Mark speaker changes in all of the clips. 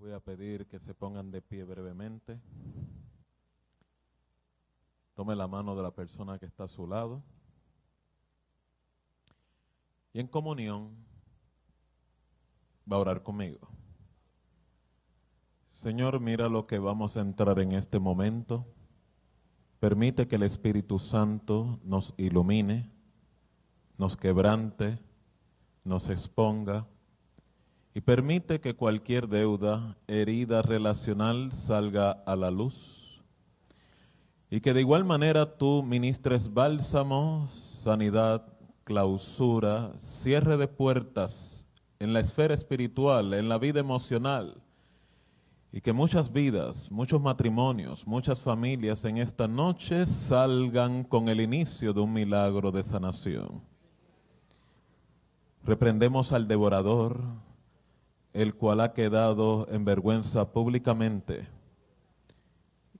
Speaker 1: Voy a pedir que se pongan de pie brevemente. Tome la mano de la persona que está a su lado. Y en comunión va a orar conmigo. Señor, mira lo que vamos a entrar en este momento. Permite que el Espíritu Santo nos ilumine, nos quebrante, nos exponga y permite que cualquier deuda, herida relacional salga a la luz. Y que de igual manera tú ministres bálsamo, sanidad, clausura, cierre de puertas en la esfera espiritual, en la vida emocional. Y que muchas vidas, muchos matrimonios, muchas familias en esta noche salgan con el inicio de un milagro de sanación. Reprendemos al devorador, el cual ha quedado en vergüenza públicamente.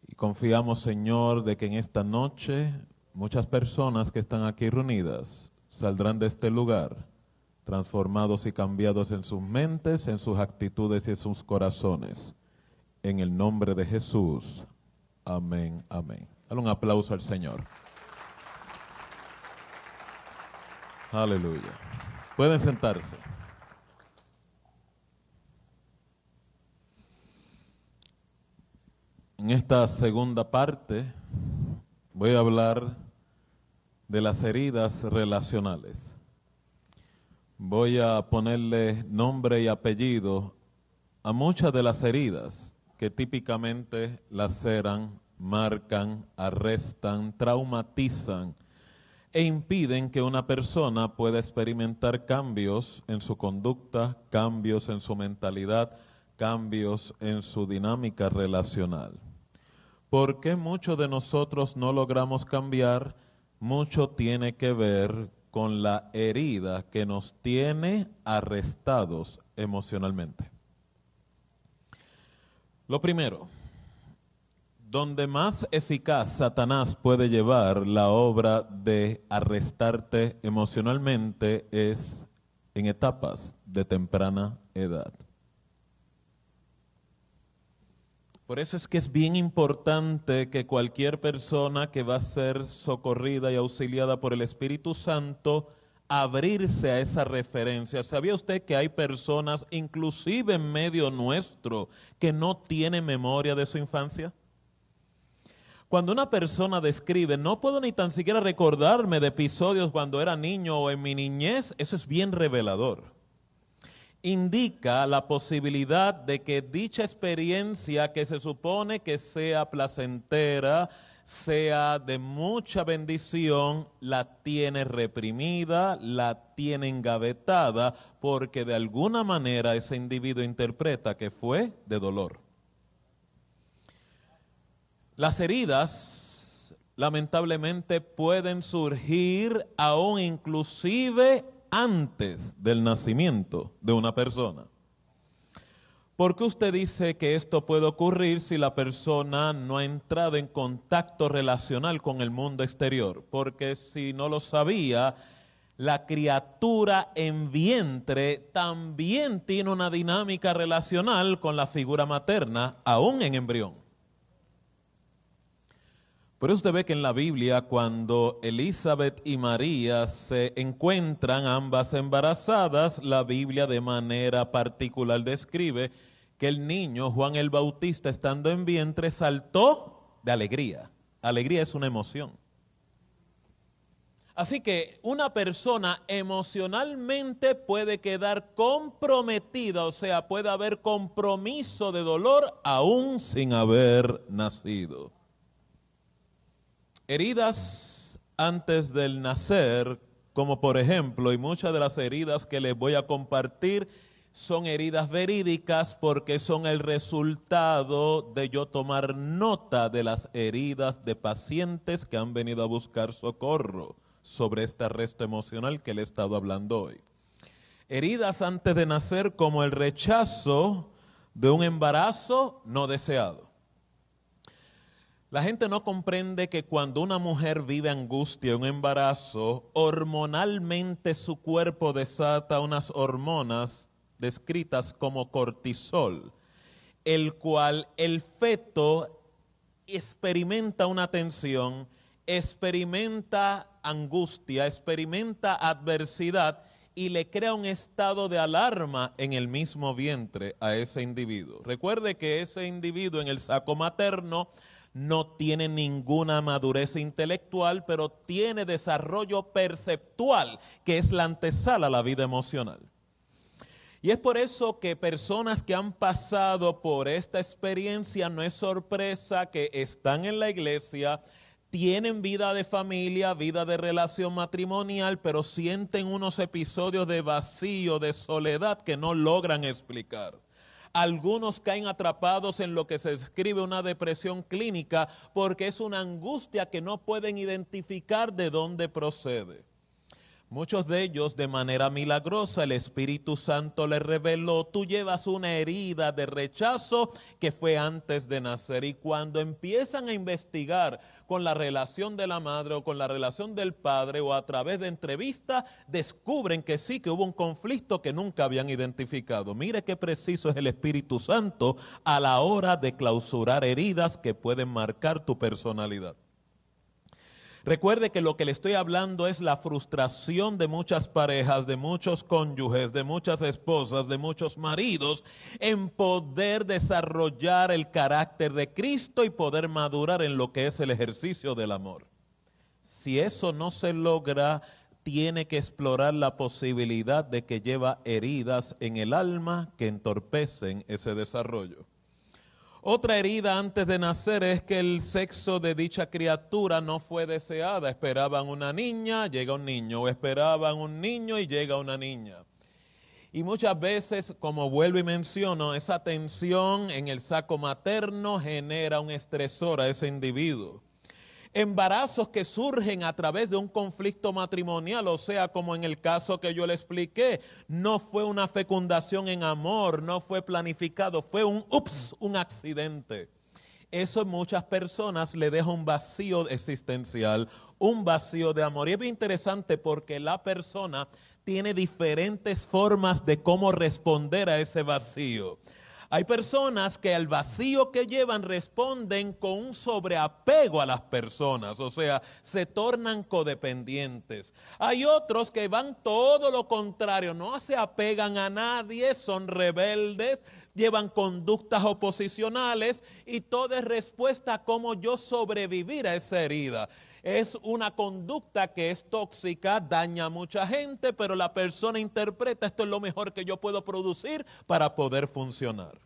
Speaker 1: Y confiamos, Señor, de que en esta noche muchas personas que están aquí reunidas saldrán de este lugar transformados y cambiados en sus mentes, en sus actitudes y en sus corazones. En el nombre de Jesús. Amén, amén. Dale un aplauso al Señor. Aleluya. Pueden sentarse. En esta segunda parte voy a hablar de las heridas relacionales. Voy a ponerle nombre y apellido a muchas de las heridas que típicamente laceran, marcan, arrestan, traumatizan e impiden que una persona pueda experimentar cambios en su conducta, cambios en su mentalidad, cambios en su dinámica relacional. ¿Por qué muchos de nosotros no logramos cambiar? Mucho tiene que ver con la herida que nos tiene arrestados emocionalmente. Lo primero, donde más eficaz Satanás puede llevar la obra de arrestarte emocionalmente es en etapas de temprana edad. Por eso es que es bien importante que cualquier persona que va a ser socorrida y auxiliada por el Espíritu Santo, abrirse a esa referencia. ¿Sabía usted que hay personas, inclusive en medio nuestro, que no tienen memoria de su infancia? Cuando una persona describe, no puedo ni tan siquiera recordarme de episodios cuando era niño o en mi niñez, eso es bien revelador. Indica la posibilidad de que dicha experiencia que se supone que sea placentera, sea de mucha bendición, la tiene reprimida, la tiene engavetada, porque de alguna manera ese individuo interpreta que fue de dolor. Las heridas, lamentablemente, pueden surgir aún inclusive antes del nacimiento de una persona. ¿Por qué usted dice que esto puede ocurrir si la persona no ha entrado en contacto relacional con el mundo exterior? Porque si no lo sabía, la criatura en vientre también tiene una dinámica relacional con la figura materna, aún en embrión. Por eso usted ve que en la Biblia, cuando Elizabeth y María se encuentran ambas embarazadas, la Biblia de manera particular describe que el niño, Juan el Bautista, estando en vientre, saltó de alegría. Alegría es una emoción. Así que una persona emocionalmente puede quedar comprometida, o sea, puede haber compromiso de dolor aún sin haber nacido. Heridas antes del nacer, como por ejemplo, y muchas de las heridas que les voy a compartir son heridas verídicas porque son el resultado de yo tomar nota de las heridas de pacientes que han venido a buscar socorro sobre este arresto emocional que le he estado hablando hoy. Heridas antes de nacer como el rechazo de un embarazo no deseado. La gente no comprende que cuando una mujer vive angustia, un embarazo, hormonalmente su cuerpo desata unas hormonas descritas como cortisol. el cual el feto experimenta una tensión, experimenta angustia, experimenta adversidad y le crea un estado de alarma en el mismo vientre a ese individuo. Recuerde que ese individuo en el saco materno no tiene ninguna madurez intelectual, pero tiene desarrollo perceptual, que es la antesala a la vida emocional. Y es por eso que personas que han pasado por esta experiencia, no es sorpresa que están en la iglesia, tienen vida de familia, vida de relación matrimonial, pero sienten unos episodios de vacío, de soledad que no logran explicar. Algunos caen atrapados en lo que se describe una depresión clínica porque es una angustia que no pueden identificar de dónde procede. Muchos de ellos, de manera milagrosa, el Espíritu Santo les reveló: tú llevas una herida de rechazo que fue antes de nacer. Y cuando empiezan a investigar con la relación de la madre o con la relación del padre o a través de entrevistas, descubren que sí, que hubo un conflicto que nunca habían identificado. Mire qué preciso es el Espíritu Santo a la hora de clausurar heridas que pueden marcar tu personalidad. Recuerde que lo que le estoy hablando es la frustración de muchas parejas, de muchos cónyuges, de muchas esposas, de muchos maridos, en poder desarrollar el carácter de Cristo y poder madurar en lo que es el ejercicio del amor. Si eso no se logra, tiene que explorar la posibilidad de que lleva heridas en el alma que entorpecen ese desarrollo. Otra herida antes de nacer es que el sexo de dicha criatura no fue deseada. Esperaban una niña, llega un niño, o esperaban un niño y llega una niña. Y muchas veces, como vuelvo y menciono, esa tensión en el saco materno genera un estresor a ese individuo. Embarazos que surgen a través de un conflicto matrimonial, o sea, como en el caso que yo le expliqué, no fue una fecundación en amor, no fue planificado, fue un accidente. Eso en muchas personas le deja un vacío existencial, un vacío de amor. Y es bien interesante porque la persona tiene diferentes formas de cómo responder a ese vacío. Hay personas que al vacío que llevan responden con un sobreapego a las personas, o sea, se tornan codependientes. Hay otros que van todo lo contrario, no se apegan a nadie, son rebeldes, llevan conductas oposicionales y toda es respuesta a cómo yo sobrevivir a esa herida. Es una conducta que es tóxica, daña a mucha gente, pero la persona interpreta: esto es lo mejor que yo puedo producir para poder funcionar.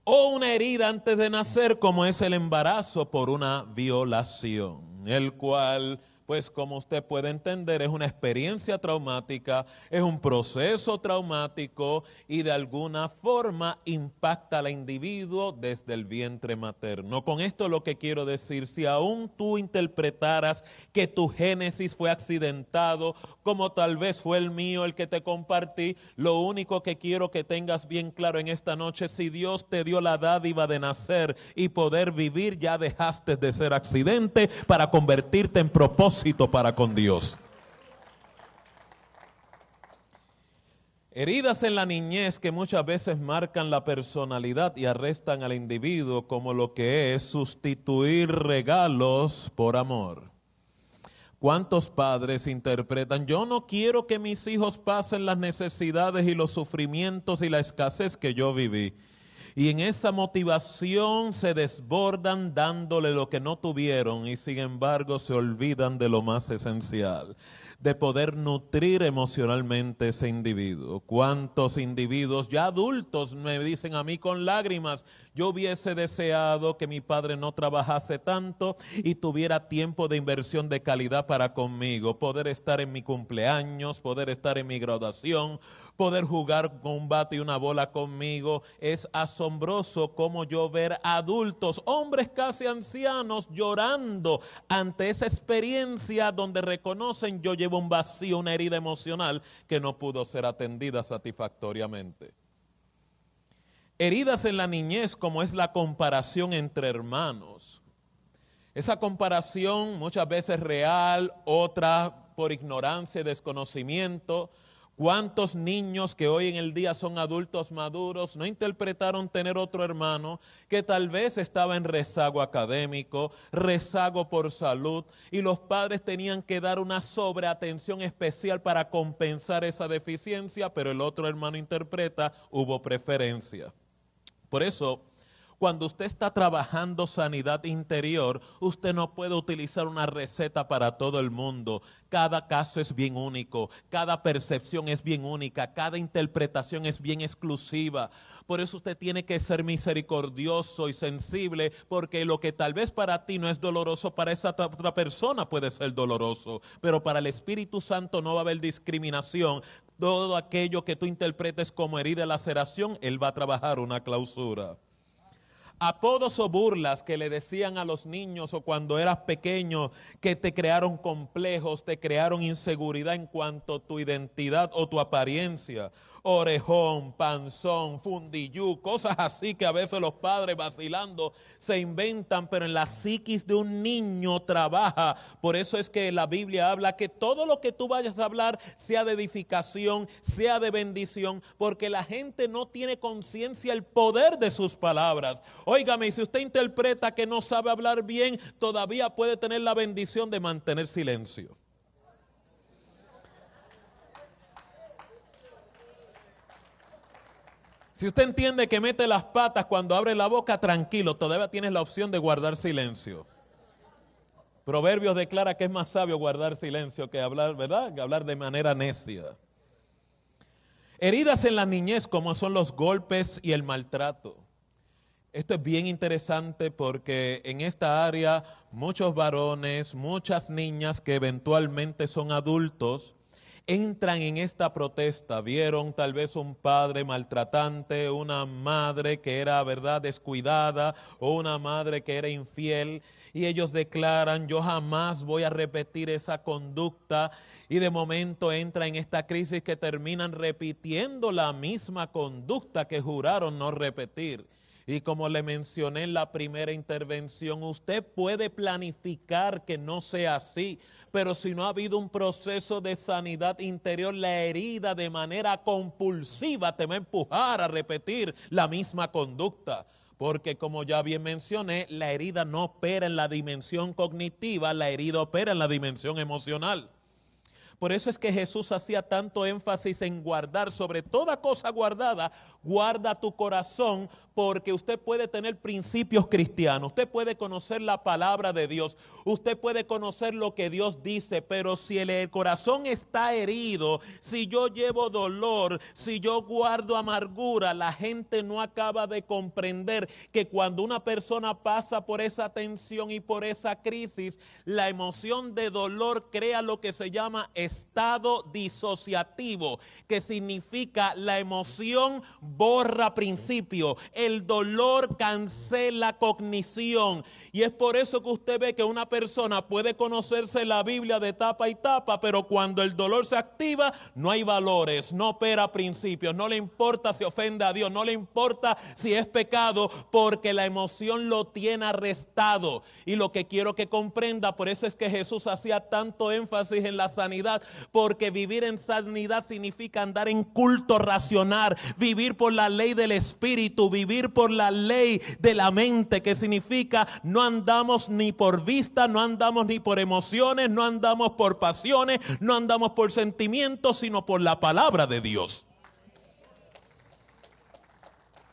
Speaker 1: O una herida antes de nacer, como es el embarazo por una violación, el cual, pues como usted puede entender, es una experiencia traumática, es un proceso traumático y de alguna forma impacta al individuo desde el vientre materno. Con esto lo que quiero decir: si aún tú interpretaras que tu génesis fue accidentado, como tal vez fue el mío el que te compartí, lo único que quiero que tengas bien claro en esta noche: si Dios te dio la dádiva de nacer y poder vivir, ya dejaste de ser accidente para convertirte en propósito para con Dios. Heridas en la niñez que muchas veces marcan la personalidad y arrestan al individuo, como lo que es sustituir regalos por amor. ¿Cuántos padres interpretan: yo no quiero que mis hijos pasen las necesidades y los sufrimientos y la escasez que yo viví? Y en esa motivación se desbordan dándole lo que no tuvieron y sin embargo se olvidan de lo más esencial, de poder nutrir emocionalmente ese individuo. ¿Cuántos individuos ya adultos me dicen a mí con lágrimas: yo hubiese deseado que mi padre no trabajase tanto y tuviera tiempo de inversión de calidad para conmigo, poder estar en mi cumpleaños, poder estar en mi graduación, poder jugar con un bate y una bola conmigo? Es asombroso cómo yo ver adultos, hombres casi ancianos, llorando ante esa experiencia donde reconocen: yo llevo un vacío, una herida emocional que no pudo ser atendida satisfactoriamente. Heridas en la niñez, como es la comparación entre hermanos. Esa comparación muchas veces real, otra por ignorancia y desconocimiento. ¿Cuántos niños que hoy en el día son adultos maduros no interpretaron tener otro hermano que tal vez estaba en rezago académico, rezago por salud, y los padres tenían que dar una sobreatención especial para compensar esa deficiencia, pero el otro hermano interpreta, hubo preferencia? Por eso, cuando usted está trabajando sanidad interior, usted no puede utilizar una receta para todo el mundo. Cada caso es bien único, cada percepción es bien única, cada interpretación es bien exclusiva. Por eso usted tiene que ser misericordioso y sensible, porque lo que tal vez para ti no es doloroso, para esa otra persona puede ser doloroso. Pero para el Espíritu Santo no va a haber discriminación. Todo aquello que tú interpretes como herida, laceración, Él va a trabajar una clausura. Apodos o burlas que le decían a los niños o cuando eras pequeño, que te crearon complejos, te crearon inseguridad en cuanto a tu identidad o tu apariencia. Orejón, panzón, fundillú, cosas así que a veces los padres vacilando se inventan, pero en la psiquis de un niño trabaja. Por eso es que la Biblia habla que todo lo que tú vayas a hablar sea de edificación, sea de bendición, porque la gente no tiene conciencia el poder de sus palabras. Óigame, si usted interpreta que no sabe hablar bien, todavía puede tener la bendición de mantener silencio. Si usted entiende que mete las patas cuando abre la boca, tranquilo, todavía tienes la opción de guardar silencio. Proverbios declara que es más sabio guardar silencio que hablar, ¿verdad? Que hablar de manera necia. Heridas en la niñez, como son los golpes y el maltrato. Esto es bien interesante porque en esta área muchos varones, muchas niñas que eventualmente son adultos, entran en esta protesta. Vieron tal vez un padre maltratante, una madre que era, verdad, descuidada, o una madre que era infiel, y ellos declaran, yo jamás voy a repetir esa conducta, y de momento entra en esta crisis que terminan repitiendo la misma conducta que juraron no repetir. Y como le mencioné en la primera intervención, usted puede planificar que no sea así, pero si no ha habido un proceso de sanidad interior, la herida de manera compulsiva te va a empujar a repetir la misma conducta. Porque como ya bien mencioné, la herida no opera en la dimensión cognitiva, la herida opera en la dimensión emocional. Por eso es que Jesús hacía tanto énfasis en guardar, sobre toda cosa guardada, guarda tu corazón, porque usted puede tener principios cristianos, usted puede conocer la palabra de Dios, usted puede conocer lo que Dios dice, pero si el corazón está herido, si yo llevo dolor, si yo guardo amargura, la gente no acaba de comprender que cuando una persona pasa por esa tensión y por esa crisis, la emoción de dolor crea lo que se llama estado disociativo, que significa la emoción borra principio, el dolor cancela cognición, y es por eso que usted ve que una persona puede conocerse la Biblia de tapa y tapa, pero cuando el dolor se activa, no hay valores, no opera principios, no le importa si ofende a Dios, no le importa si es pecado, porque la emoción lo tiene arrestado. Y lo que quiero que comprenda, por eso es que Jesús hacía tanto énfasis en la sanidad, porque vivir en sanidad significa andar en culto racional, vivir por la ley del Espíritu, vivir por la ley de la mente, que significa no andamos ni por vista, no andamos ni por emociones, no andamos por pasiones, no andamos por sentimientos, sino por la palabra de Dios.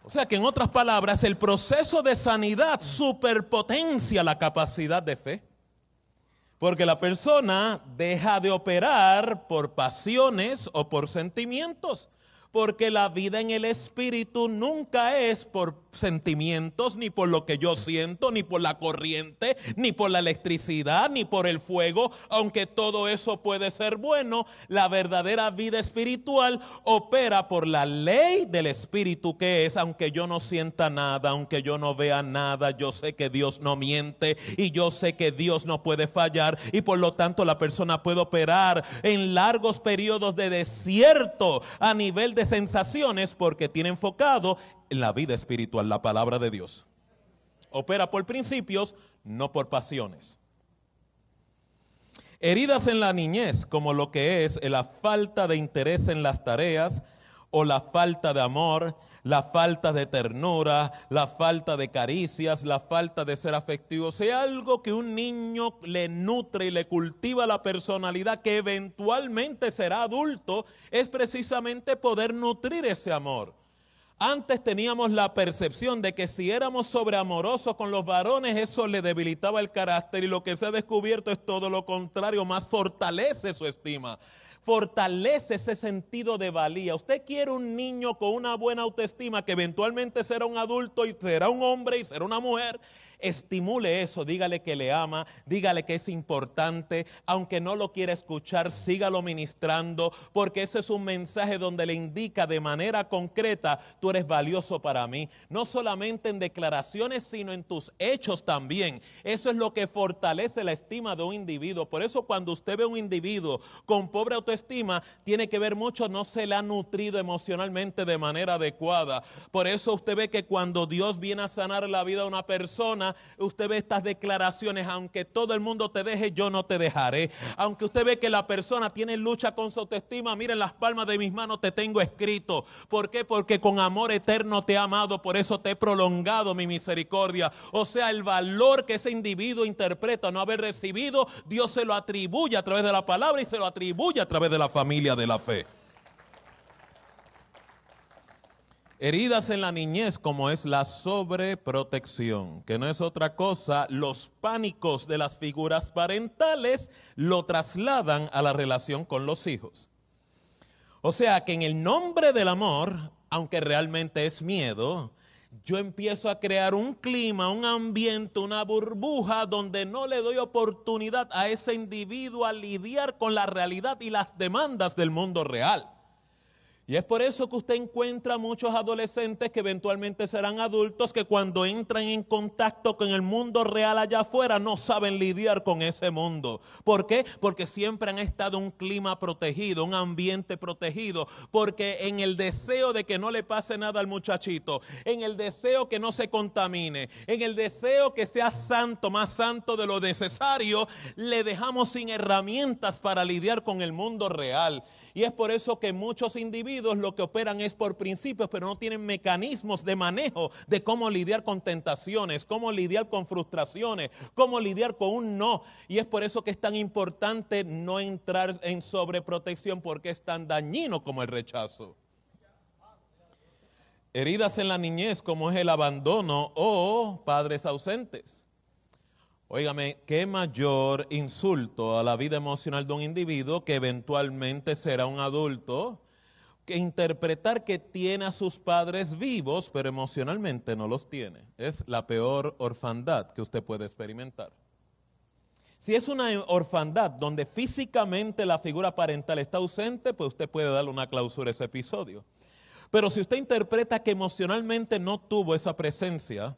Speaker 1: O sea que en otras palabras, el proceso de sanidad superpotencia la capacidad de fe. Porque la persona deja de operar por pasiones o por sentimientos. Porque la vida en el Espíritu nunca es por sentimientos, ni por lo que yo siento, ni por la corriente, ni por la electricidad, ni por el fuego. Aunque todo eso puede ser bueno, la verdadera vida espiritual opera por la ley del Espíritu, que es, aunque yo no sienta nada, aunque yo no vea nada, yo sé que Dios no miente y yo sé que Dios no puede fallar, y por lo tanto la persona puede operar en largos periodos de desierto a nivel de sensaciones, porque tiene enfocado en la vida espiritual, la palabra de Dios. Opera por principios, no por pasiones. Heridas en la niñez, como lo que es la falta de interés en las tareas o la falta de amor, la falta de ternura, la falta de caricias, la falta de ser afectivo. Sea algo que un niño le nutre y le cultiva la personalidad que eventualmente será adulto, es precisamente poder nutrir ese amor. Antes teníamos la percepción de que si éramos sobreamorosos con los varones, eso le debilitaba el carácter, y lo que se ha descubierto es todo lo contrario, más fortalece su estima, fortalece ese sentido de valía. Usted quiere un niño con una buena autoestima que eventualmente será un adulto y será un hombre y será una mujer. Estimule eso, dígale que le ama, dígale que es importante, aunque no lo quiera escuchar, sígalo ministrando, porque ese es un mensaje donde le indica de manera concreta: tú eres valioso para mí, no solamente en declaraciones, sino en tus hechos también. Eso es lo que fortalece la estima de un individuo. Por eso cuando usted ve a un individuo con pobre autoestima, tiene que ver mucho, no se le ha nutrido emocionalmente de manera adecuada. Por eso usted ve que cuando Dios viene a sanar la vida de una persona, usted ve estas declaraciones: aunque todo el mundo te deje, yo no te dejaré. Aunque usted ve que la persona tiene lucha con su autoestima, miren, las palmas de mis manos te tengo escrito. ¿Por qué? Porque con amor eterno te he amado, por eso te he prolongado mi misericordia. O sea, el valor que ese individuo interpreta no haber recibido, Dios se lo atribuye a través de la palabra y se lo atribuye a través de la familia de la fe. Heridas en la niñez, como es la sobreprotección, que no es otra cosa, los pánicos de las figuras parentales lo trasladan a la relación con los hijos. O sea que en el nombre del amor, aunque realmente es miedo, yo empiezo a crear un clima, un ambiente, una burbuja donde no le doy oportunidad a ese individuo a lidiar con la realidad y las demandas del mundo real. Y es por eso que usted encuentra muchos adolescentes que eventualmente serán adultos, que cuando entran en contacto con el mundo real allá afuera no saben lidiar con ese mundo. ¿Por qué? Porque siempre han estado en un clima protegido, un ambiente protegido, porque en el deseo de que no le pase nada al muchachito, en el deseo que no se contamine, en el deseo que sea santo, más santo de lo necesario, le dejamos sin herramientas para lidiar con el mundo real. Y es por eso que muchos individuos lo que operan es por principios, pero no tienen mecanismos de manejo de cómo lidiar con tentaciones, cómo lidiar con frustraciones, cómo lidiar con un no. Y es por eso que es tan importante no entrar en sobreprotección, porque es tan dañino como el rechazo. Heridas en la niñez, como es el abandono o padres ausentes. Óigame, qué mayor insulto a la vida emocional de un individuo que eventualmente será un adulto, que interpretar que tiene a sus padres vivos, pero emocionalmente no los tiene. Es la peor orfandad que usted puede experimentar. Si es una orfandad donde físicamente la figura parental está ausente, pues usted puede darle una clausura a ese episodio. Pero si usted interpreta que emocionalmente no tuvo esa presencia,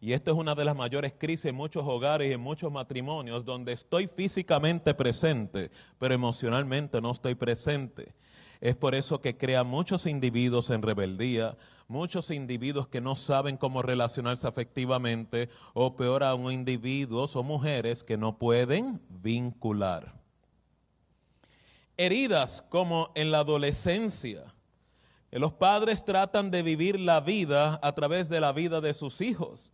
Speaker 1: y esto es una de las mayores crisis en muchos hogares y en muchos matrimonios, donde estoy físicamente presente, pero emocionalmente no estoy presente. Es por eso que crea muchos individuos en rebeldía, muchos individuos que no saben cómo relacionarse afectivamente, o peor aún, individuos o mujeres que no pueden vincular. Heridas como en la adolescencia. Los padres tratan de vivir la vida a través de la vida de sus hijos.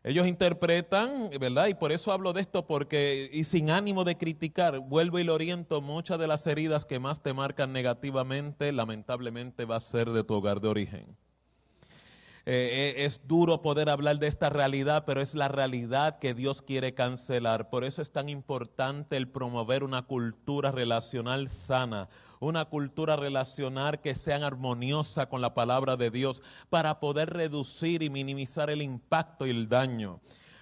Speaker 1: Ellos interpretan, ¿verdad? Y por eso hablo de esto, porque, y sin ánimo de criticar, vuelvo y lo oriento, muchas de las heridas que más te marcan negativamente, lamentablemente va a ser de tu hogar de origen. Es duro poder hablar de esta realidad, pero es la realidad que Dios quiere cancelar. Por eso es tan importante el promover una cultura relacional sana, una cultura relacional que sea armoniosa con la palabra de Dios, para poder reducir y minimizar el impacto y el daño.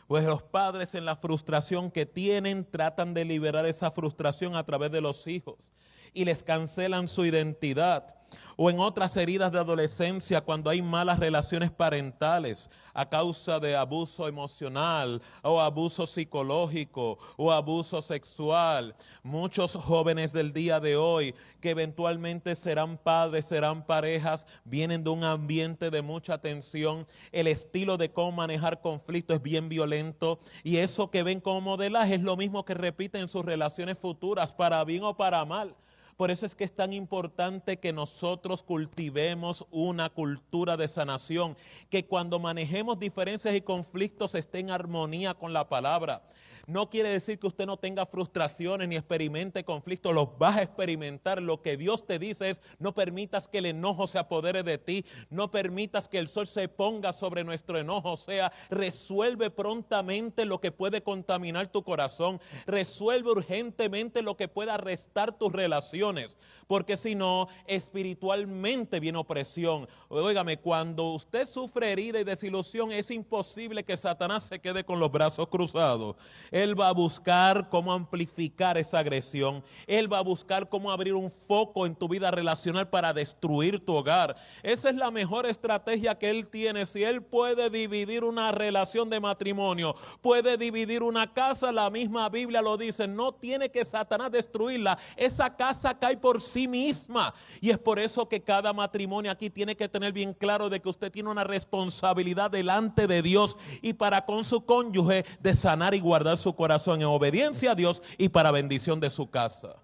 Speaker 1: Pues los padres, en la frustración que tienen, tratan de liberar esa frustración a través de los hijos y les cancelan su identidad. O en otras heridas de adolescencia, cuando hay malas relaciones parentales a causa de abuso emocional o abuso psicológico o abuso sexual. Muchos jóvenes del día de hoy que eventualmente serán padres, serán parejas, vienen de un ambiente de mucha tensión. El estilo de cómo manejar conflicto es bien violento y eso que ven como modelaje es lo mismo que repiten en sus relaciones futuras, para bien o para mal. Por eso es que es tan importante que nosotros cultivemos una cultura de sanación, que cuando manejemos diferencias y conflictos esté en armonía con la palabra. No quiere decir que usted no tenga frustraciones ni experimente conflictos, los vas a experimentar. Lo que Dios te dice es: no permitas que el enojo se apodere de ti, no permitas que el sol se ponga sobre nuestro enojo. O sea, resuelve prontamente lo que puede contaminar tu corazón, resuelve urgentemente lo que pueda restar tus relaciones, porque si no, espiritualmente viene opresión. Óigame, cuando usted sufre herida y desilusión, es imposible que Satanás se quede con los brazos cruzados. Él va a buscar cómo amplificar esa agresión. Él va a buscar cómo abrir un foco en tu vida relacional para destruir tu hogar. Esa es la mejor estrategia que él tiene. Si él puede dividir una relación de matrimonio, puede dividir una casa, la misma Biblia lo dice, no tiene que Satanás destruirla. Esa casa cae por sí misma. Y es por eso que cada matrimonio aquí tiene que tener bien claro de que usted tiene una responsabilidad delante de Dios y para con su cónyuge de sanar y guardar su corazón en obediencia a Dios y para bendición de su casa.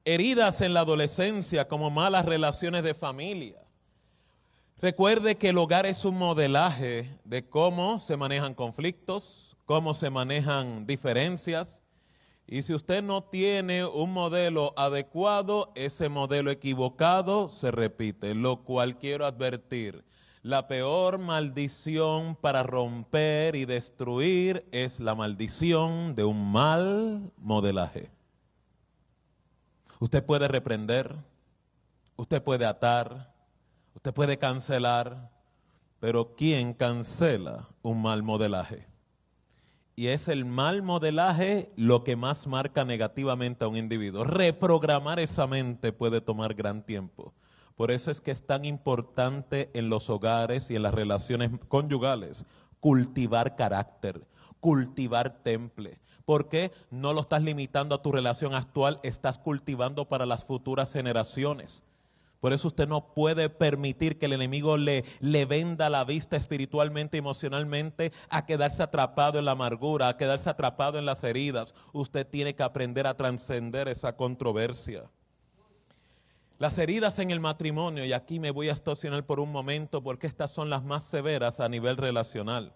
Speaker 1: Heridas en la adolescencia como malas relaciones de familia. Recuerde que el hogar es un modelaje de cómo se manejan conflictos, cómo se manejan diferencias. Y si usted no tiene un modelo adecuado, ese modelo equivocado se repite, lo cual quiero advertir. La peor maldición para romper y destruir es la maldición de un mal modelaje. Usted puede reprender, usted puede atar, usted puede cancelar, pero ¿quién cancela un mal modelaje? Y es el mal modelaje lo que más marca negativamente a un individuo. Reprogramar esa mente puede tomar gran tiempo. Por eso es que es tan importante en los hogares y en las relaciones conyugales cultivar carácter, cultivar temple. ¿Por qué? No lo estás limitando a tu relación actual, estás cultivando para las futuras generaciones. Por eso usted no puede permitir que el enemigo le venda la vista espiritualmente, emocionalmente, a quedarse atrapado en la amargura, a quedarse atrapado en las heridas. Usted tiene que aprender a trascender esa controversia. Las heridas en el matrimonio, y aquí me voy a estacionar por un momento porque estas son las más severas a nivel relacional.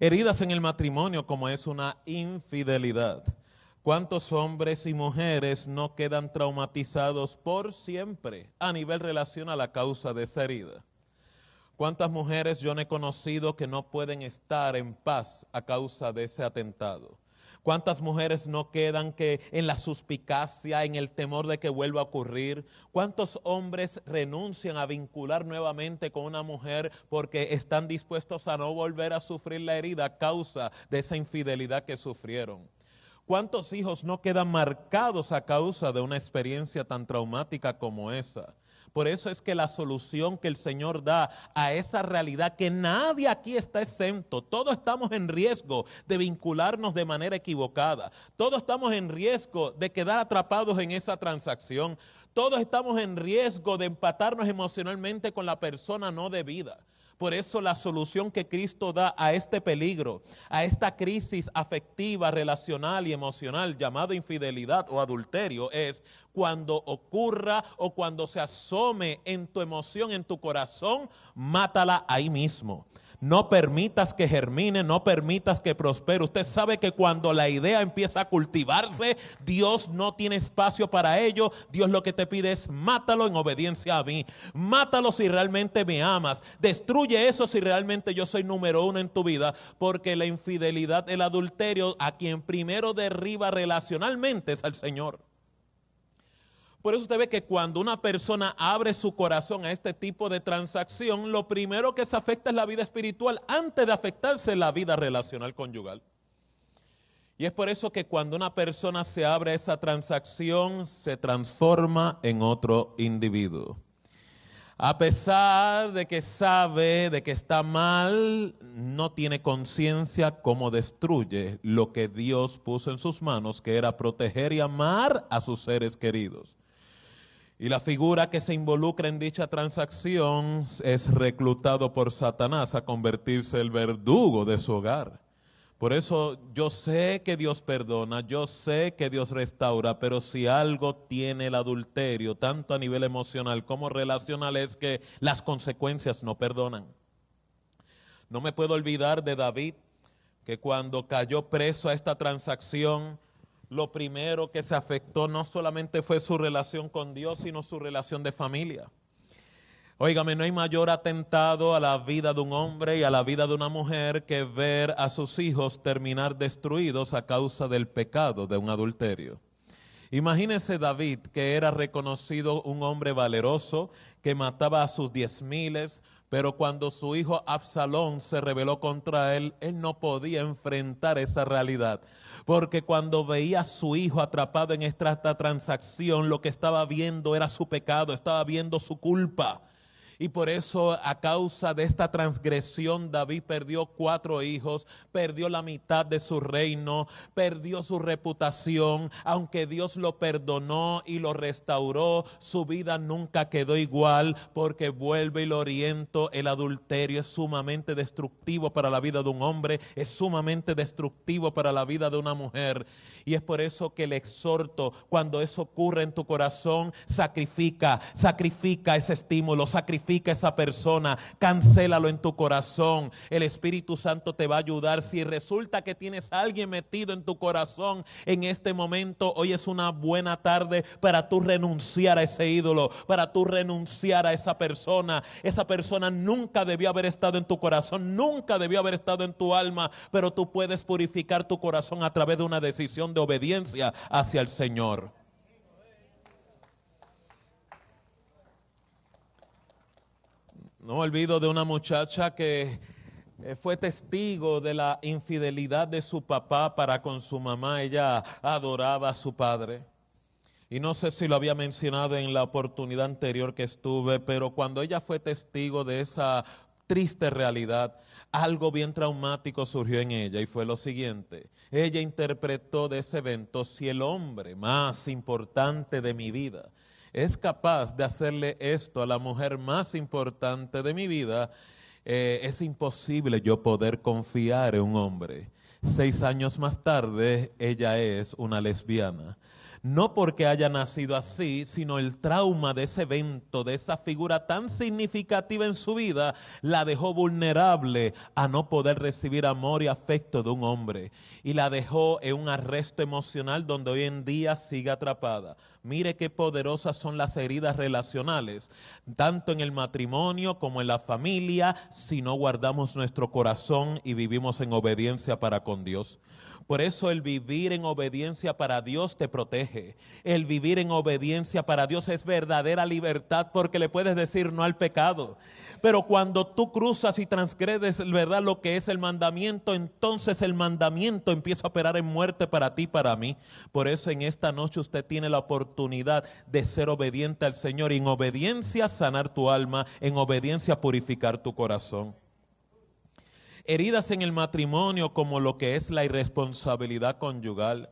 Speaker 1: Heridas en el matrimonio como es una infidelidad. ¿Cuántos hombres y mujeres no quedan traumatizados por siempre a nivel relacional a causa de esa herida? ¿Cuántas mujeres yo no he conocido que no pueden estar en paz a causa de ese atentado? ¿Cuántas mujeres no quedan que en la suspicacia, en el temor de que vuelva a ocurrir? ¿Cuántos hombres renuncian a vincular nuevamente con una mujer porque están dispuestos a no volver a sufrir la herida a causa de esa infidelidad que sufrieron? ¿Cuántos hijos no quedan marcados a causa de una experiencia tan traumática como esa? Por eso es que la solución que el Señor da a esa realidad, que nadie aquí está exento, todos estamos en riesgo de vincularnos de manera equivocada, todos estamos en riesgo de quedar atrapados en esa transacción, todos estamos en riesgo de empatarnos emocionalmente con la persona no debida. Por eso la solución que Cristo da a este peligro, a esta crisis afectiva, relacional y emocional llamado infidelidad o adulterio es cuando ocurra o cuando se asome en tu emoción, en tu corazón, mátala ahí mismo. No permitas que germine, no permitas que prospere. Usted sabe que cuando la idea empieza a cultivarse, Dios no tiene espacio para ello. Dios lo que te pide es mátalo en obediencia a mí. Mátalo si realmente me amas. Destruye eso si realmente yo soy número uno en tu vida. Porque la infidelidad, el adulterio, a quien primero derriba relacionalmente es al Señor. Por eso usted ve que cuando una persona abre su corazón a este tipo de transacción, lo primero que se afecta es la vida espiritual antes de afectarse la vida relacional conyugal. Y es por eso que cuando una persona se abre a esa transacción, se transforma en otro individuo. A pesar de que sabe de que está mal, no tiene conciencia cómo destruye lo que Dios puso en sus manos, que era proteger y amar a sus seres queridos. Y la figura que se involucra en dicha transacción es reclutado por Satanás a convertirse el verdugo de su hogar. Por eso yo sé que Dios perdona, yo sé que Dios restaura, pero si algo tiene el adulterio, tanto a nivel emocional como relacional, es que las consecuencias no perdonan. No me puedo olvidar de David, que cuando cayó preso a esta transacción, lo primero que se afectó no solamente fue su relación con Dios, sino su relación de familia. Óigame, no hay mayor atentado a la vida de un hombre y a la vida de una mujer que ver a sus hijos terminar destruidos a causa del pecado de un adulterio. Imagínese David, que era reconocido un hombre valeroso, que mataba a sus 10,000, pero cuando su hijo Absalón se rebeló contra él, él no podía enfrentar esa realidad. Porque cuando veía a su hijo atrapado en esta transacción, lo que estaba viendo era su pecado, estaba viendo su culpa. Y por eso, a causa de esta transgresión, David perdió 4 hijos, perdió la mitad de su reino, perdió su reputación. Aunque Dios lo perdonó y lo restauró, su vida nunca quedó igual, porque vuelve y lo oriento. El adulterio es sumamente destructivo para la vida de un hombre, es sumamente destructivo para la vida de una mujer. Y es por eso que le exhorto, cuando eso ocurre en tu corazón, sacrifica ese estímulo, sacrifica esa persona, cancélalo en tu corazón. El Espíritu Santo te va a ayudar. Si resulta que tienes a alguien metido en tu corazón en este momento, hoy es una buena tarde para tú renunciar a ese ídolo, para tú renunciar a esa persona. Esa persona nunca debió haber estado en tu corazón, nunca debió haber estado en tu alma, pero tú puedes purificar tu corazón a través de una decisión de obediencia hacia el Señor. No me olvido de una muchacha que fue testigo de la infidelidad de su papá para con su mamá. Ella adoraba a su padre. Y no sé si lo había mencionado en la oportunidad anterior que estuve, pero cuando ella fue testigo de esa triste realidad, algo bien traumático surgió en ella y fue lo siguiente. Ella interpretó de ese evento: si el hombre más importante de mi vida es capaz de hacerle esto a la mujer más importante de mi vida, es imposible yo poder confiar en un hombre. 6 años más tarde, ella es una lesbiana. No porque haya nacido así, sino el trauma de ese evento, de esa figura tan significativa en su vida, la dejó vulnerable a no poder recibir amor y afecto de un hombre. Y la dejó en un arresto emocional donde hoy en día sigue atrapada. Mire qué poderosas son las heridas relacionales, tanto en el matrimonio como en la familia, si no guardamos nuestro corazón y vivimos en obediencia para con Dios. Por eso el vivir en obediencia para Dios te protege. El vivir en obediencia para Dios es verdadera libertad, porque le puedes decir no al pecado. Pero cuando tú cruzas y transgredes, ¿verdad?, lo que es el mandamiento, entonces el mandamiento empieza a operar en muerte para ti y para mí. Por eso en esta noche usted tiene la oportunidad de ser obediente al Señor, y en obediencia sanar tu alma, en obediencia purificar tu corazón. Heridas en el matrimonio, como lo que es la irresponsabilidad conyugal.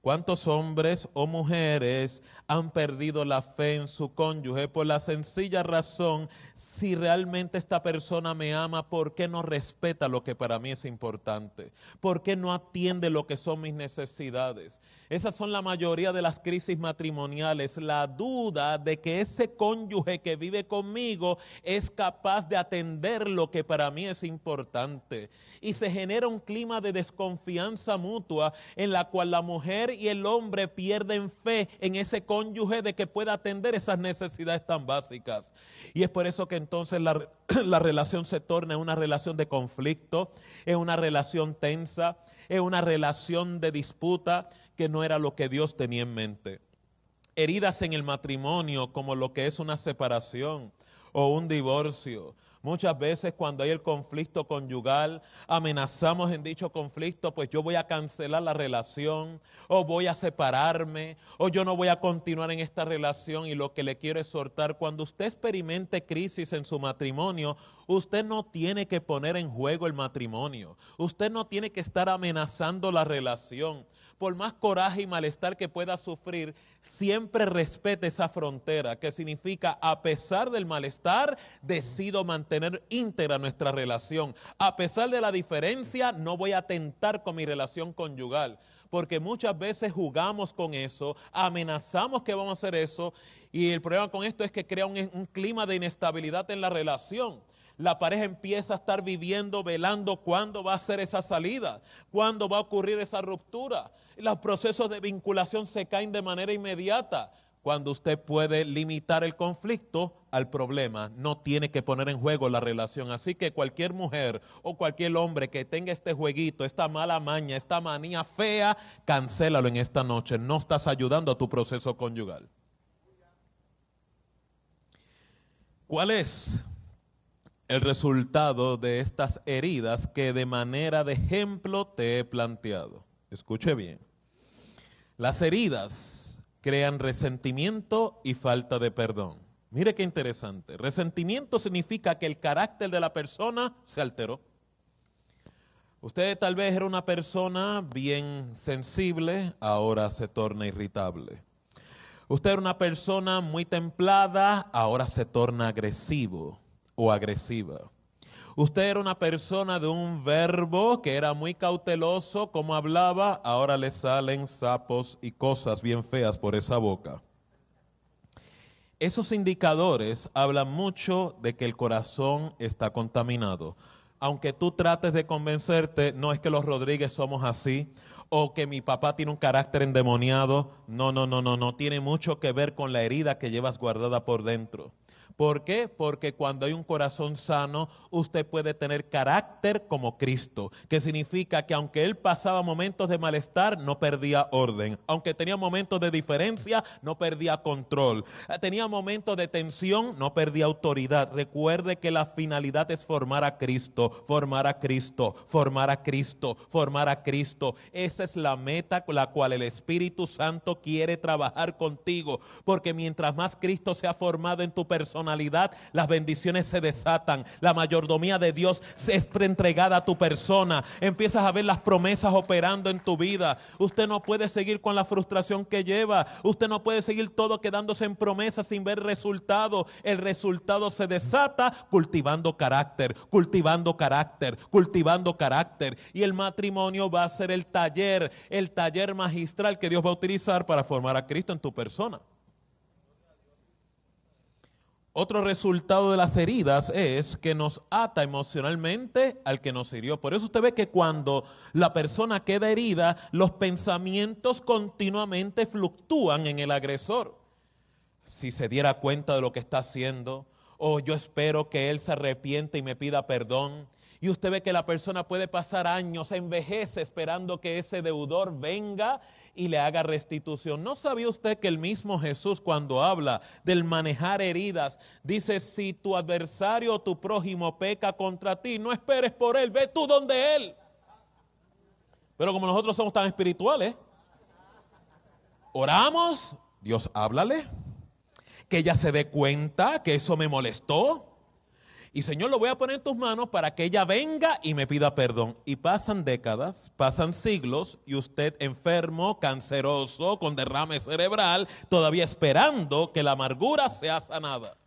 Speaker 1: ¿Cuántos hombres o mujeres han perdido la fe en su cónyuge por la sencilla razón: si realmente esta persona me ama, ¿por qué no respeta lo que para mí es importante? ¿Por qué no atiende lo que son mis necesidades? Esas son la mayoría de las crisis matrimoniales, la duda de que ese cónyuge que vive conmigo es capaz de atender lo que para mí es importante. Y se genera un clima de desconfianza mutua en la cual la mujer y el hombre pierden fe en ese cónyuge de que pueda atender esas necesidades tan básicas. Y es por eso que entonces la relación se torna en una relación de conflicto, en una relación tensa, en una relación de disputa, que no era lo que Dios tenía en mente. Heridas en el matrimonio, como lo que es una separación o un divorcio. Muchas veces cuando hay el conflicto conyugal, amenazamos en dicho conflicto, pues yo voy a cancelar la relación, o voy a separarme, o yo no voy a continuar en esta relación. Y lo que le quiero exhortar, cuando usted experimente crisis en su matrimonio, usted no tiene que poner en juego el matrimonio. Usted no tiene que estar amenazando la relación. Por más coraje y malestar que pueda sufrir, siempre respete esa frontera, que significa, a pesar del malestar, decido mantener íntegra nuestra relación. A pesar de la diferencia, no voy a atentar con mi relación conyugal. Porque muchas veces jugamos con eso, amenazamos que vamos a hacer eso, y el problema con esto es que crea un clima de inestabilidad en la relación. La pareja empieza a estar viviendo, velando cuándo va a ser esa salida, cuándo va a ocurrir esa ruptura. Los procesos de vinculación se caen de manera inmediata. Cuando usted puede limitar el conflicto al problema, no tiene que poner en juego la relación. Así que cualquier mujer o cualquier hombre que tenga este jueguito, esta mala maña, esta manía fea, cancélalo en esta noche. No estás ayudando a tu proceso conyugal. ¿Cuál es el resultado de estas heridas que de manera de ejemplo te he planteado? Escuche bien. Las heridas crean resentimiento y falta de perdón. Mire qué interesante. Resentimiento significa que el carácter de la persona se alteró. Usted tal vez era una persona bien sensible, ahora se torna irritable. Usted era una persona muy templada, ahora se torna agresivo o agresiva. Usted era una persona de un verbo que era muy cauteloso, como hablaba, ahora le salen sapos y cosas bien feas por esa boca. Esos indicadores hablan mucho de que el corazón está contaminado. Aunque tú trates de convencerte, no es que los Rodríguez somos así, o que mi papá tiene un carácter endemoniado. No, tiene mucho que ver con la herida que llevas guardada por dentro. ¿Por qué? Porque cuando hay un corazón sano, usted puede tener carácter como Cristo, que significa que aunque Él pasaba momentos de malestar, no perdía orden. Aunque tenía momentos de diferencia, no perdía control. Tenía momentos de tensión, no perdía autoridad. Recuerde que la finalidad es formar a Cristo, formar a Cristo, formar a Cristo, formar a Cristo. Esa es la meta con la cual el Espíritu Santo quiere trabajar contigo, porque mientras más Cristo sea formado en tu personalidad, las bendiciones se desatan, la mayordomía de Dios es entregada a tu persona, empiezas a ver las promesas operando en tu vida. Usted no puede seguir con la frustración que lleva, usted no puede seguir todo quedándose en promesas sin ver resultado. El resultado se desata cultivando carácter, cultivando carácter, cultivando carácter, y el matrimonio va a ser el taller magistral que Dios va a utilizar para formar a Cristo en tu persona. Otro resultado de las heridas es que nos ata emocionalmente al que nos hirió. Por eso usted ve que cuando la persona queda herida, los pensamientos continuamente fluctúan en el agresor. Si se diera cuenta de lo que está haciendo, o yo espero que él se arrepiente y me pida perdón. Y usted ve que la persona puede pasar años, envejece esperando que ese deudor venga y le haga restitución. ¿No sabía usted que el mismo Jesús, cuando habla del manejar heridas, dice: si tu adversario o tu prójimo peca contra ti, no esperes por él, ve tú donde él? Pero como nosotros somos tan espirituales, oramos, Dios, háblale, que ella se dé cuenta que eso me molestó. Y Señor, lo voy a poner en tus manos para que ella venga y me pida perdón. Y pasan décadas, pasan siglos, y usted enfermo, canceroso, con derrame cerebral, todavía esperando que la amargura sea sanada.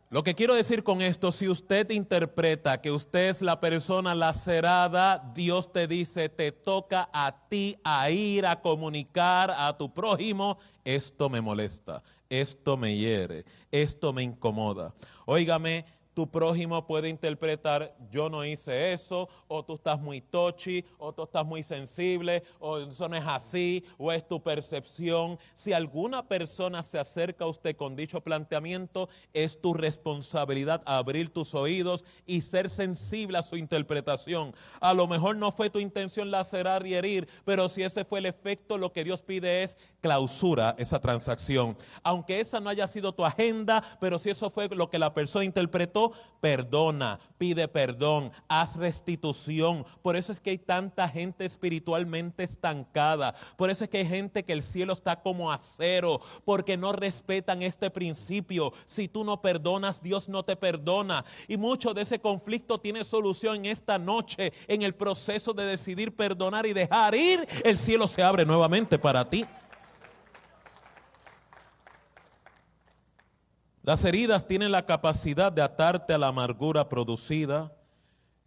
Speaker 1: Lo que quiero decir con esto, si usted interpreta que usted es la persona lacerada, Dios te dice: te toca a ti a ir a comunicar a tu prójimo: esto me molesta, esto me hiere, esto me incomoda. Óigame, tu prójimo puede interpretar, yo no hice eso, o tú estás muy touchy, o tú estás muy sensible, o eso no es así, o es tu percepción. Si alguna persona se acerca a usted con dicho planteamiento, es tu responsabilidad abrir tus oídos y ser sensible a su interpretación. A lo mejor no fue tu intención lacerar y herir, pero si ese fue el efecto, lo que Dios pide es clausura esa transacción. Aunque esa no haya sido tu agenda, pero si eso fue lo que la persona interpretó, perdona, pide perdón, haz restitución. Por eso es que hay tanta gente espiritualmente estancada. Por eso es que hay gente que el cielo está como acero, porque no respetan este principio. Si tú no perdonas, Dios no te perdona. Y mucho de ese conflicto tiene solución en esta noche, en el proceso de decidir perdonar y dejar ir. El cielo se abre nuevamente para ti. Las heridas tienen la capacidad de atarte a la amargura producida,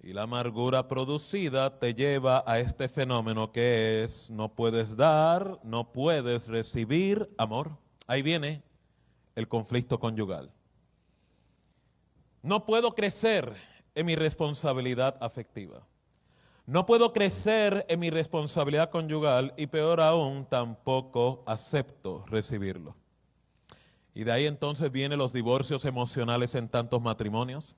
Speaker 1: y la amargura producida te lleva a este fenómeno que es: no puedes dar, no puedes recibir amor. Ahí viene el conflicto conyugal. No puedo crecer en mi responsabilidad afectiva. No puedo crecer en mi responsabilidad conyugal, y peor aún, tampoco acepto recibirlo. Y de ahí entonces vienen los divorcios emocionales en tantos matrimonios.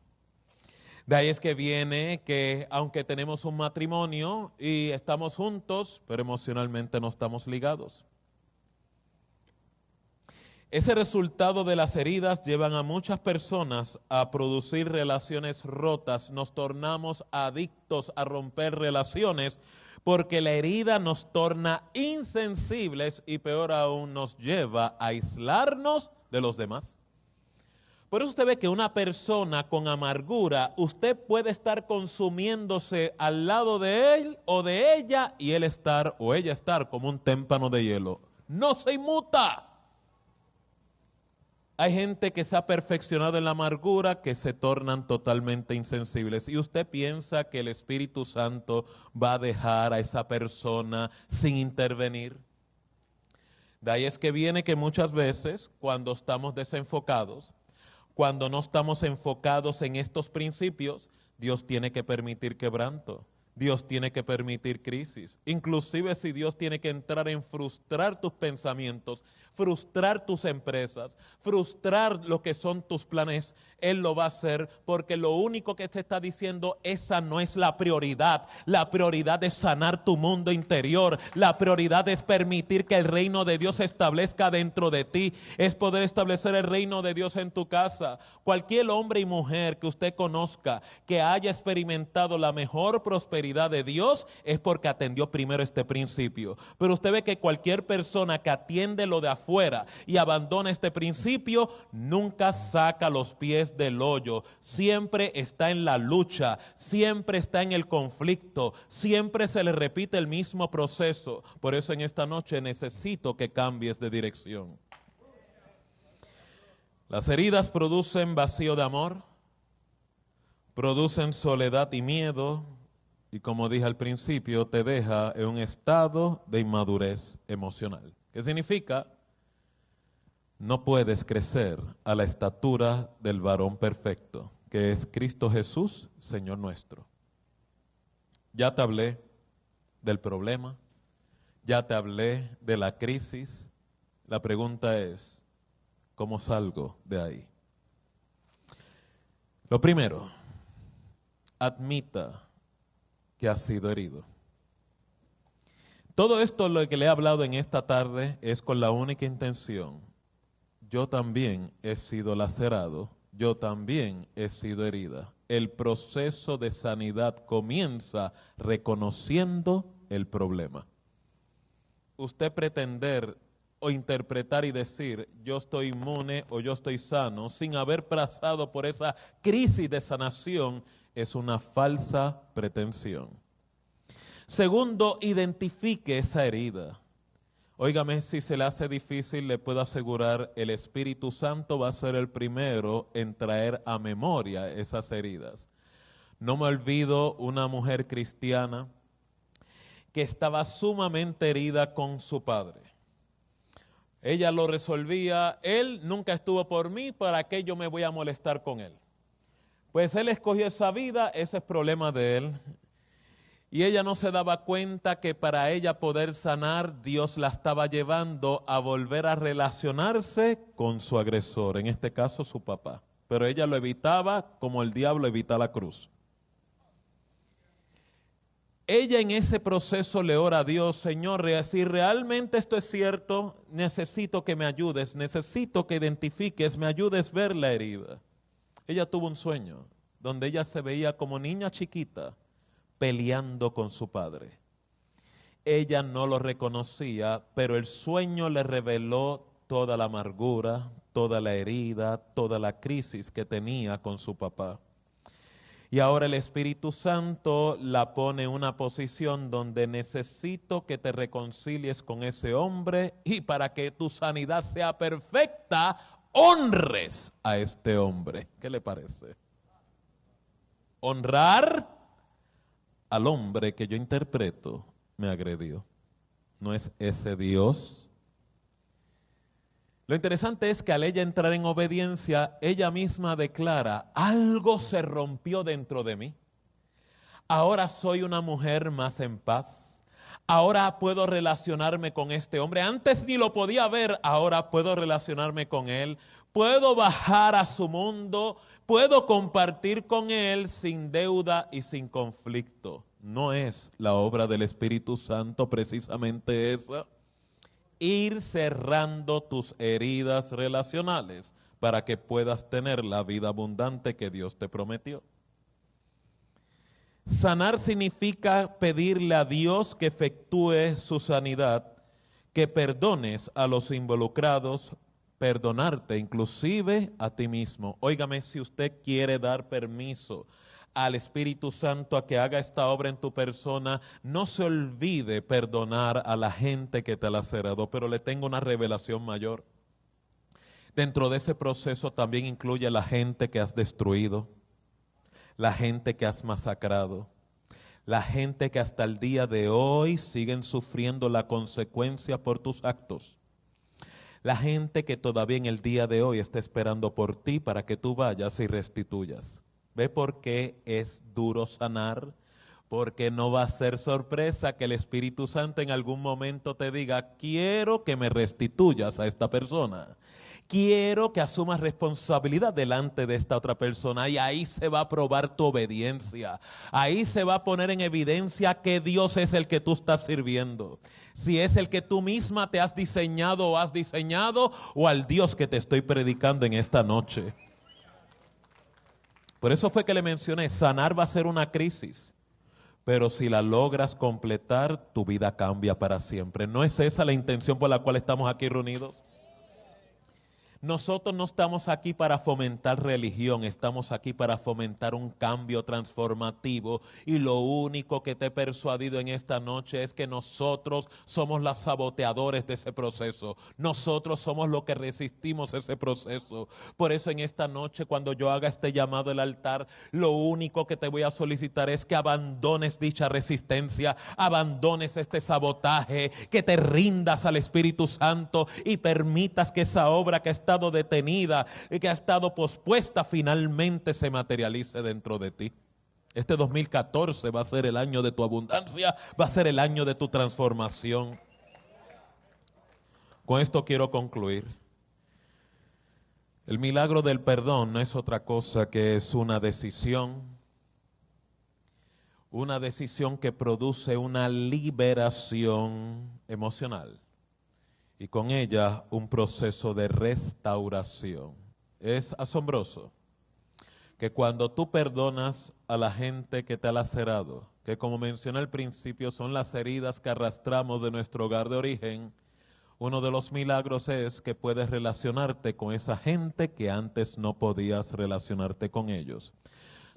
Speaker 1: De ahí es que viene que aunque tenemos un matrimonio y estamos juntos, pero emocionalmente no estamos ligados. Ese resultado de las heridas llevan a muchas personas a producir relaciones rotas. Nos tornamos adictos a romper relaciones porque la herida nos torna insensibles y peor aún nos lleva a aislarnos de los demás. Por eso usted ve que una persona con amargura, usted puede estar consumiéndose al lado de él o de ella y él estar o ella estar como un témpano de hielo. No se inmuta. Hay gente que se ha perfeccionado en la amargura que se tornan totalmente insensibles. Y usted piensa que el Espíritu Santo va a dejar a esa persona sin intervenir. De ahí es que viene que muchas veces cuando estamos desenfocados, cuando no estamos enfocados en estos principios, Dios tiene que permitir quebranto. Dios tiene que permitir crisis. Inclusive si Dios tiene que entrar en frustrar tus pensamientos, frustrar tus empresas, frustrar lo que son tus planes, Él lo va a hacer porque lo único que te está diciendo, esa no es la prioridad. La prioridad es sanar tu mundo interior. La prioridad es permitir que el reino de Dios se establezca dentro de ti. Es poder establecer el reino de Dios en tu casa. Cualquier hombre y mujer que usted conozca que haya experimentado la mejor prosperidad de Dios es porque atendió primero este principio. Pero usted ve que cualquier persona que atiende lo de afuera y abandona este principio nunca saca los pies del hoyo. Siempre está en la lucha, siempre está en el conflicto, siempre se le repite el mismo proceso. Por eso en esta noche necesito que cambies de dirección. Las heridas producen vacío de amor, producen soledad y miedo, y como dije al principio, te deja en un estado de inmadurez emocional. ¿Qué significa? No puedes crecer a la estatura del varón perfecto, que es Cristo Jesús, Señor nuestro. Ya te hablé del problema, ya te hablé de la crisis. La pregunta es, ¿cómo salgo de ahí? Lo primero, admita que ha sido herido. Todo esto lo que le he hablado en esta tarde es con la única intención. Yo también he sido lacerado, yo también he sido herida. El proceso de sanidad comienza reconociendo el problema. Usted pretender o interpretar y decir yo estoy inmune o yo estoy sano sin haber pasado por esa crisis de sanación es una falsa pretensión. Segundo, identifique esa herida. Óigame, si se le hace difícil, le puedo asegurar, el Espíritu Santo va a ser el primero en traer a memoria esas heridas. No me olvido una mujer cristiana que estaba sumamente herida con su padre. Ella lo resolvía, él nunca estuvo por mí, ¿para qué yo me voy a molestar con él? Pues él escogió esa vida, ese es problema de él. Y ella no se daba cuenta que para ella poder sanar, Dios la estaba llevando a volver a relacionarse con su agresor, en este caso su papá. Pero ella lo evitaba como el diablo evita la cruz. Ella en ese proceso le ora a Dios, Señor, si realmente esto es cierto, necesito que me ayudes, necesito que identifiques, me ayudes a ver la herida. Ella tuvo un sueño donde ella se veía como niña chiquita peleando con su padre. Ella no lo reconocía, pero el sueño le reveló toda la amargura, toda la herida, toda la crisis que tenía con su papá. Y ahora el Espíritu Santo la pone en una posición donde necesito que te reconcilies con ese hombre y para que tu sanidad sea perfecta, honres a este hombre. ¿Qué le parece? Honrar al hombre que yo interpreto me agredió. ¿No es ese Dios? Lo interesante es que al ella entrar en obediencia, ella misma declara, algo se rompió dentro de mí. Ahora soy una mujer más en paz. Ahora puedo relacionarme con este hombre. Antes ni lo podía ver, ahora puedo relacionarme con él. Puedo bajar a su mundo, puedo compartir con él sin deuda y sin conflicto. ¿No es la obra del Espíritu Santo precisamente esa? Ir cerrando tus heridas relacionales para que puedas tener la vida abundante que Dios te prometió. Sanar significa pedirle a Dios que efectúe su sanidad, que perdones a los involucrados, perdonarte inclusive a ti mismo. Óigame, si usted quiere dar permiso al Espíritu Santo a que haga esta obra en tu persona, no se olvide perdonar a la gente que te ha lacerado, pero le tengo una revelación mayor. Dentro de ese proceso también incluye a la gente que has destruido, la gente que has masacrado, la gente que hasta el día de hoy siguen sufriendo la consecuencia por tus actos. La gente que todavía en el día de hoy está esperando por ti para que tú vayas y restituyas. ¿Ve por qué es duro sanar? Porque no va a ser sorpresa que el Espíritu Santo en algún momento te diga, quiero que me restituyas a esta persona. Quiero que asumas responsabilidad delante de esta otra persona y ahí se va a probar tu obediencia. Ahí se va a poner en evidencia que Dios es el que tú estás sirviendo. Si es el que tú misma te has diseñado o has diseñado o al Dios que te estoy predicando en esta noche. Por eso fue que le mencioné, sanar va a ser una crisis. Pero si la logras completar, tu vida cambia para siempre. ¿No es esa la intención por la cual estamos aquí reunidos? Nosotros no estamos aquí para fomentar religión, estamos aquí para fomentar un cambio transformativo y lo único que te he persuadido en esta noche es que nosotros somos los saboteadores de ese proceso, nosotros somos los que resistimos ese proceso. Por eso en esta noche cuando yo haga este llamado al altar, lo único que te voy a solicitar es que abandones dicha resistencia, abandones este sabotaje, que te rindas al Espíritu Santo y permitas que esa obra que está detenida y que ha estado pospuesta finalmente se materialice dentro de ti. Este 2014 va a ser el año de tu abundancia, va a ser el año de tu transformación. Con esto quiero concluir. El milagro del perdón no es otra cosa que es una decisión que produce una liberación emocional. Y con ella un proceso de restauración. Es asombroso que cuando tú perdonas a la gente que te ha lacerado, que como mencioné al principio son las heridas que arrastramos de nuestro hogar de origen, uno de los milagros es que puedes relacionarte con esa gente que antes no podías relacionarte con ellos.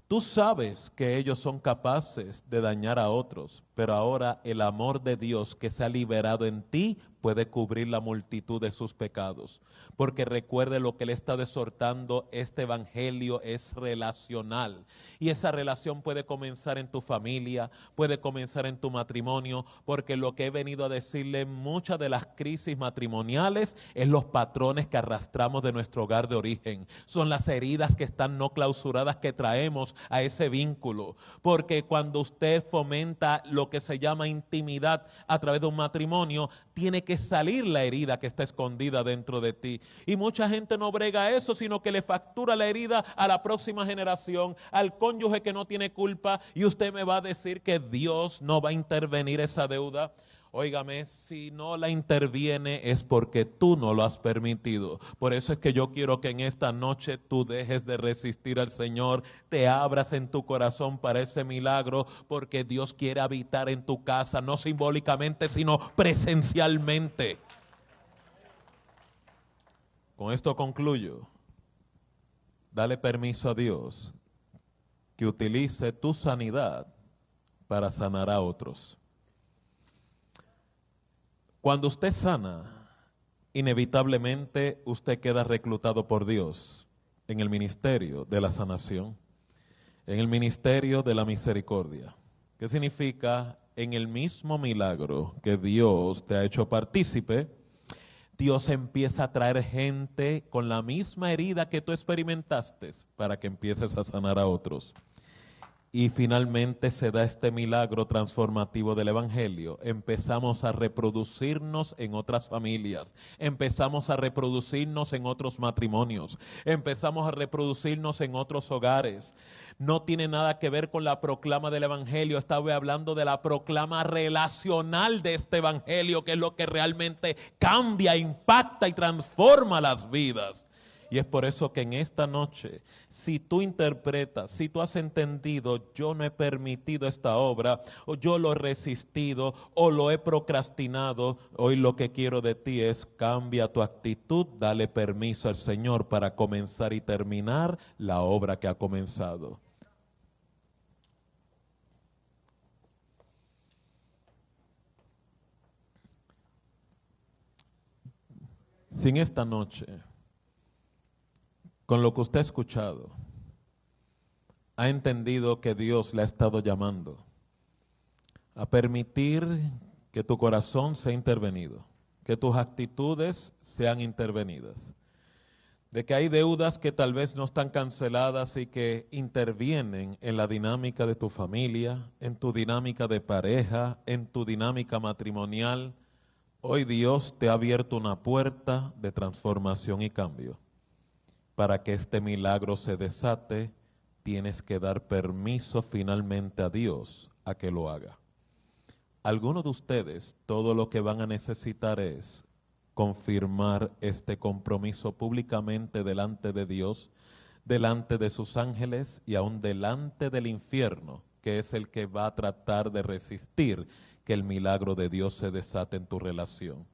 Speaker 1: Tú sabes que ellos son capaces de dañar a otros, pero ahora el amor de Dios que se ha liberado en ti puede cubrir la multitud de sus pecados. Porque recuerde lo que le está exhortando, este evangelio es relacional. Y esa relación puede comenzar en tu familia, puede comenzar en tu matrimonio, porque lo que he venido a decirle, muchas de las crisis matrimoniales es los patrones que arrastramos de nuestro hogar de origen. Son las heridas que están no clausuradas que traemos a ese vínculo. Porque cuando usted fomenta lo que se llama intimidad a través de un matrimonio, tiene que salir la herida que está escondida dentro de ti. Y mucha gente no brega eso, sino que le factura la herida a la próxima generación, al cónyuge que no tiene culpa, y usted me va a decir que Dios no va a intervenir esa deuda. Óigame, si no la interviene es porque tú no lo has permitido. Por eso es que yo quiero que en esta noche tú dejes de resistir al Señor, te abras en tu corazón para ese milagro, porque Dios quiere habitar en tu casa, no simbólicamente, sino presencialmente. Con esto concluyo. Dale permiso a Dios que utilice tu sanidad para sanar a otros. Cuando usted sana, inevitablemente usted queda reclutado por Dios en el ministerio de la sanación, en el ministerio de la misericordia. ¿Qué significa? En el mismo milagro que Dios te ha hecho partícipe, Dios empieza a traer gente con la misma herida que tú experimentaste para que empieces a sanar a otros. Y finalmente se da este milagro transformativo del Evangelio. Empezamos a reproducirnos en otras familias, empezamos a reproducirnos en otros matrimonios, empezamos a reproducirnos en otros hogares. No tiene nada que ver con la proclama del Evangelio, estaba hablando de la proclama relacional de este Evangelio, que es lo que realmente cambia, impacta y transforma las vidas. Y es por eso que en esta noche, si tú interpretas, si tú has entendido, yo no he permitido esta obra, o yo lo he resistido, o lo he procrastinado, hoy lo que quiero de ti es cambia tu actitud, dale permiso al Señor para comenzar y terminar la obra que ha comenzado. Sin esta noche, con lo que usted ha escuchado, ha entendido que Dios le ha estado llamando a permitir que tu corazón sea intervenido, que tus actitudes sean intervenidas, de que hay deudas que tal vez no están canceladas y que intervienen en la dinámica de tu familia, en tu dinámica de pareja, en tu dinámica matrimonial. Hoy Dios te ha abierto una puerta de transformación y cambio. Para que este milagro se desate, tienes que dar permiso finalmente a Dios a que lo haga. Algunos de ustedes, todo lo que van a necesitar es confirmar este compromiso públicamente delante de Dios, delante de sus ángeles y aún delante del infierno, que es el que va a tratar de resistir que el milagro de Dios se desate en tu relación.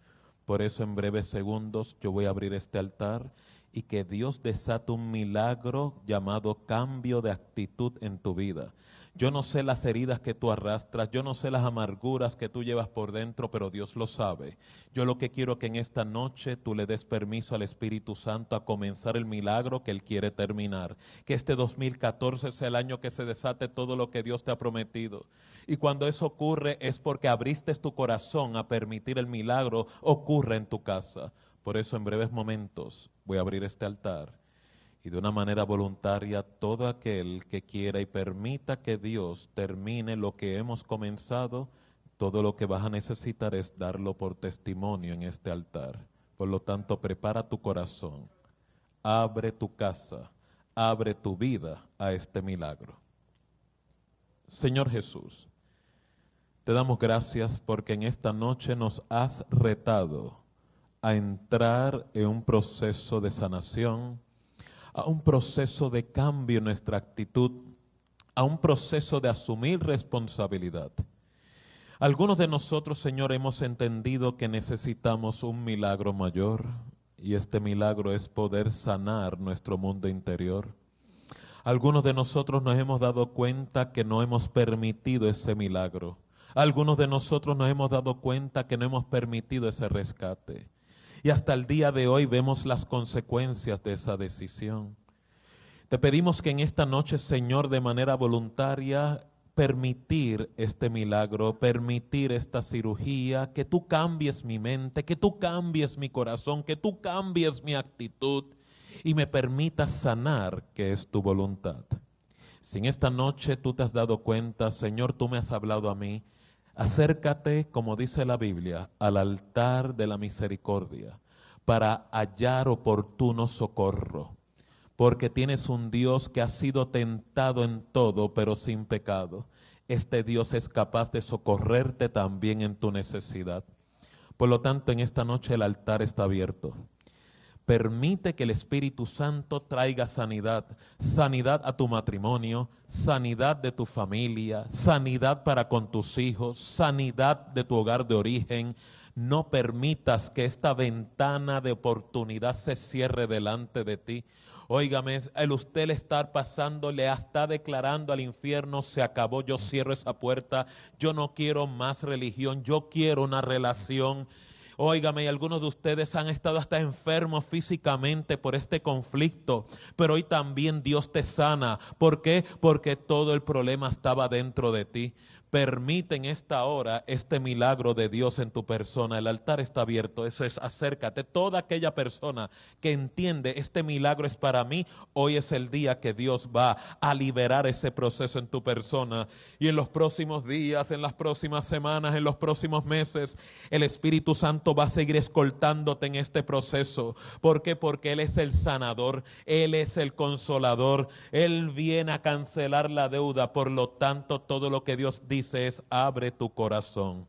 Speaker 1: Por eso en breves segundos yo voy a abrir este altar y que Dios desate un milagro llamado cambio de actitud en tu vida. Yo no sé las heridas que tú arrastras, yo no sé las amarguras que tú llevas por dentro, pero Dios lo sabe. Yo lo que quiero es que en esta noche tú le des permiso al Espíritu Santo a comenzar el milagro que Él quiere terminar. Que este 2014 sea el año que se desate todo lo que Dios te ha prometido. Y cuando eso ocurre es porque abriste tu corazón a permitir el milagro ocurra en tu casa. Por eso en breves momentos voy a abrir este altar y de una manera voluntaria todo aquel que quiera y permita que Dios termine lo que hemos comenzado, todo lo que vas a necesitar es darlo por testimonio en este altar. Por lo tanto, prepara tu corazón, abre tu casa, abre tu vida a este milagro. Señor Jesús, te damos gracias porque en esta noche nos has retado a entrar en un proceso de sanación, a un proceso de cambio en nuestra actitud, a un proceso de asumir responsabilidad. Algunos de nosotros, Señor, hemos entendido que necesitamos un milagro mayor y este milagro es poder sanar nuestro mundo interior. Algunos de nosotros nos hemos dado cuenta que no hemos permitido ese milagro. Algunos de nosotros nos hemos dado cuenta que no hemos permitido ese rescate. Y hasta el día de hoy vemos las consecuencias de esa decisión. Te pedimos que en esta noche, Señor, de manera voluntaria, permitir este milagro, permitir esta cirugía, que tú cambies mi mente, que tú cambies mi corazón, que tú cambies mi actitud y me permitas sanar, que es tu voluntad. Si en esta noche tú te has dado cuenta, Señor, tú me has hablado a mí, acércate, como dice la Biblia, al altar de la misericordia para hallar oportuno socorro, porque tienes un Dios que ha sido tentado en todo, pero sin pecado. Este Dios es capaz de socorrerte también en tu necesidad. Por lo tanto, en esta noche el altar está abierto. Permite que el Espíritu Santo traiga sanidad, sanidad a tu matrimonio, sanidad de tu familia, sanidad para con tus hijos, sanidad de tu hogar de origen. No permitas que esta ventana de oportunidad se cierre delante de ti. Óigame, el usted le estar pasando, le está declarando al infierno, se acabó, yo cierro esa puerta, yo no quiero más religión, yo quiero una relación. Óigame, y algunos de ustedes han estado hasta enfermos físicamente por este conflicto, pero hoy también Dios te sana. ¿Por qué? Porque todo el problema estaba dentro de ti. Permite en esta hora este milagro de Dios en tu persona. El altar está abierto, eso es, acércate. Toda aquella persona que entiende este milagro es para mí, hoy es el día que Dios va a liberar ese proceso en tu persona. Y en los próximos días, en las próximas semanas, en los próximos meses, el Espíritu Santo va a seguir escoltándote en este proceso. ¿Por qué? Porque Él es el sanador, Él es el consolador, Él viene a cancelar la deuda. Por lo tanto, todo lo que Dios dice es: abre tu corazón.